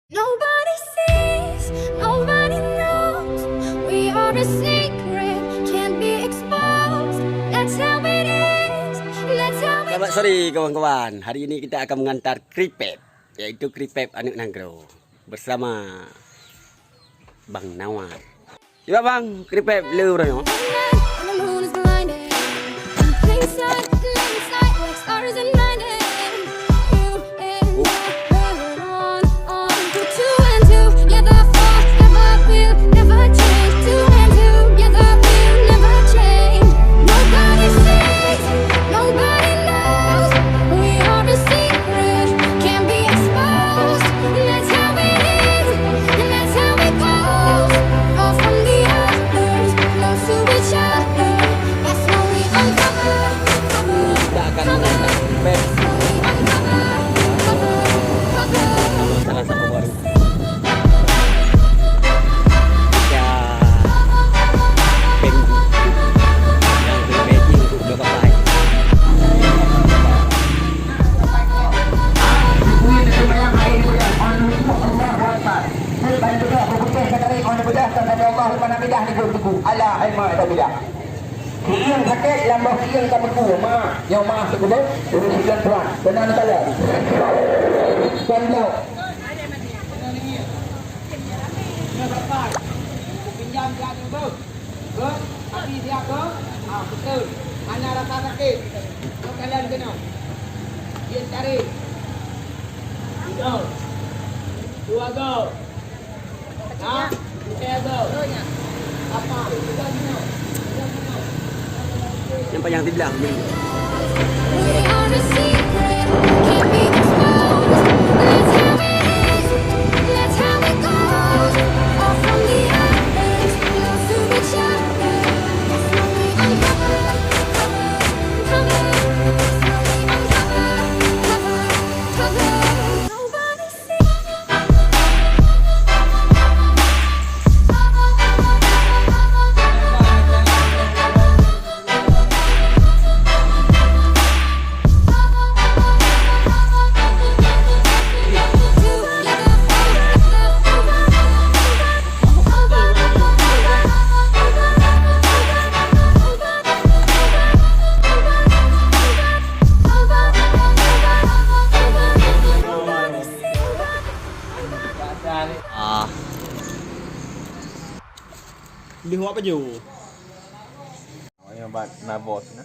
Nobody sees, nobody knows. We are a secret, can't be exposed. That's how it is, that's how it Selamat sore kawan-kawan. Hari ini kita akan mengantar kripep, iaitu kripep Anak Nanggro bersama Bang Nawar. Coba Bang, kripep leu and the moon is blinded. In plain sight, line sight, like stars in my name. You and I run on to two and two. Yeah, the fall never will, never change. Two and two, yeah, the will never change. Nobody sees, nobody knows. We are a secret, can't be exposed. That's how it is, and that's how it goes. All from the others, love to each other. That's how we uncover. kita akan mengantar kripep salah satu baru. Ya, penggu yang berbeda untuk berpakai. Yang sakit lambah yang tak beku mak yang mak sebut urus bulan tuan benar salah sandau pinjam dia dulu ke tapi dia ke betul hanya rasa sakit so kalian kena dia cari go dua go tiga go apa kita kena Yang panjang di belah ni. We are a secret, can't be exposed. That's how it is, that's how it goes. All from the others, love to each other. That's how we uncover, cover. That's how we uncover, cover. Nobody sees. Đi hoa bao nhiêu? Yang bat nabos na.